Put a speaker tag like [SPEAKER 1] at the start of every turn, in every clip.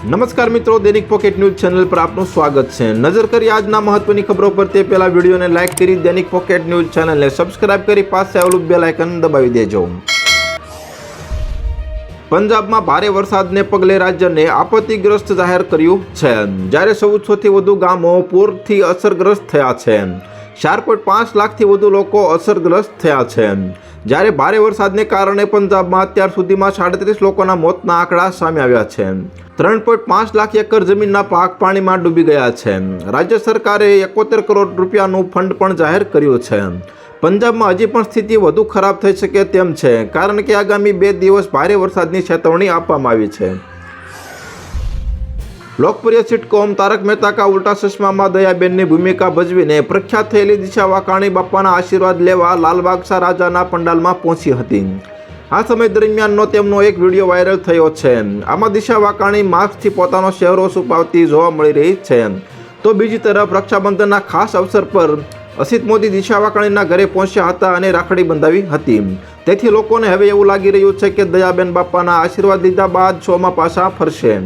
[SPEAKER 1] નમસ્કાર મિત્રો, દૈનિક પોકેટ ન્યૂઝ ચેનલ પર આપનું સ્વાગત છે। નજર કરી આજના મહત્વની ખબરો પર તે પહેલા વિડીયોને લાઇક કરી દૈનિક પોકેટ ન્યૂઝ ચેનલને સબસ્ક્રાઇબ કરી પાસે આવેલું બેલ આઇકન દબાવી દેજો। પંજાબમાં ભારે વરસાદને પગલે રાજ્યને આપત્તિગ્રસ્ત જાહેર કર્યું છે, જ્યારે 1400થી વધુ ગામો પૂરથી અસરગ્રસ્ત થયા છે। 4.5 લાખથી વધુ લોકો અસરગ્રસ્ત થયા છે, જ્યારે ભારે વરસાદને કારણે પંજાબમાં અત્યાર સુધીમાં 37 લોકોના મોતના આંકડા સામે આવ્યા છે। 3.5 લાખ એકર જમીનના પાક પાણીમાં ડૂબી ગયા છે। રાજ્ય સરકારે 71 કરોડ રૂપિયાનું ફંડ પણ જાહેર કર્યું છે। પંજાબમાં હજી પણ સ્થિતિ વધુ ખરાબ થઈ શકે તેમ છે, કારણ કે આગામી 2 દિવસ ભારે વરસાદની ચેતવણી આપવામાં આવી છે। લોકપ્રિય સિટકોમ તારક મહેતા કા ઉલ્ટા ચશ્મામાં દયાબેનની ભૂમિકા ભજવીને પ્રખ્યાત થયેલી દિશા વાકાણી બાપાના આશીર્વાદ લેવા લાલબાગસા રાજાના પંડાલમાં પહોંચી હતી। આ સમય દરમિયાનનો તેમનો એક વિડીયો વાયરલ થયો છે। આમાં દિશા વાકાણી માસ્કથી પોતાનો ચહેરો છુપાવતી જોવા મળી રહી છે। તો બીજી તરફ રક્ષાબંધનના ખાસ અવસર પર અસિત મોદી દિશા વાકાણીના ઘરે પહોંચ્યા હતા અને રાખડી બંધાવી હતી। તેથી લોકોને હવે એવું લાગી રહ્યું છે કે દયાબેન બાપાના આશીર્વાદ લીધા બાદ શોમાં પાછા ફરશે।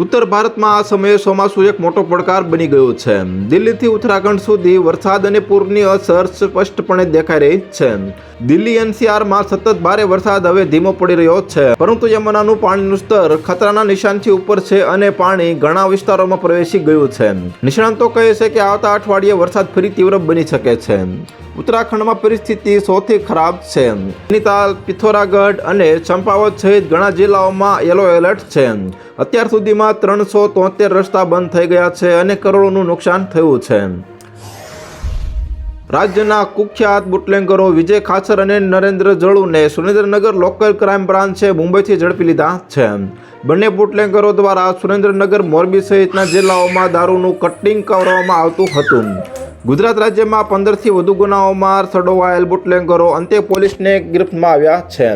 [SPEAKER 1] ઉત્તર ભારતમાં આ સમયે ચોમાસું એક મોટો પડકાર બની ગયું છે। દિલ્હીથી ઉત્તરાખંડ સુધી વરસાદ અને પૂરની અસર સ્પષ્ટપણે દેખાઈ રહી છે। દિલ્હી એનસીઆરમાં સતત ભારે વરસાદ હવે ધીમો પડી રહ્યો છે, પરંતુ યમુનાનું પાણીનું સ્તર ખતરાના નિશાનથી ઉપર છે અને પાણી ઘણા વિસ્તારોમાં પ્રવેશી ગયું છે। નિષ્ણાંતો કહે છે કે આવતા અઠવાડિયે વરસાદ ફરી તીવ્ર બની શકે છે। ઉત્તરાખંડમાં પરિસ્થિતિ સૌથી ખરાબ છે। નૈનીતાલ, પિથોરાગઢ અને ચંપાવત સહિત ઘણા જિલ્લાઓમાં યલો એલર્ટ છે। અત્યાર સુધીમાં 373 રસ્તા બંધ થઈ ગયા છે અને કરોડોનું નુકસાન થયું છે। રાજ્યના કુખ્યાત બુટલેગરો વિજય ખાચર અને નરેન્દ્ર જળુને સુરેન્દ્રનગર લોકલ ક્રાઇમ બ્રાન્ચે મુંબઈથી ઝડપી લીધા છે। બંને બુટલેગરો દ્વારા સુરેન્દ્રનગર, મોરબી સહિતના જિલ્લાઓમાં દારૂનું કટિંગ કરવામાં આવતું હતું। ગુજરાત રાજ્યમાં 15થી વધુ ગુનાઓમાં સંડોવાયેલ બુટલેગરો અંતે પોલીસને ગિરફ્તમાં આવ્યા છે।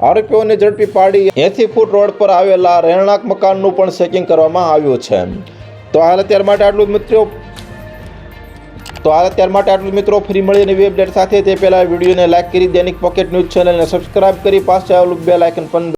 [SPEAKER 1] આરોપીઓને ઝડપી પાડી 80 ફૂટ રોડ પર આવેલા રહેણાંક મકાનનું પણ ચેકિંગ કરવામાં આવ્યું છે। તો હાલ અત્યાર માટે આટલું મિત્રો, ફરી મળીએ નવી અપડેટ સાથે। તે પહેલા વિડીયોને લાઇક કરી દૈનિક પોકેટ ન્યૂઝ ચેનલને સબસ્ક્રાઇબ કરી પાસે આવેલું બેલ આઇકન પણ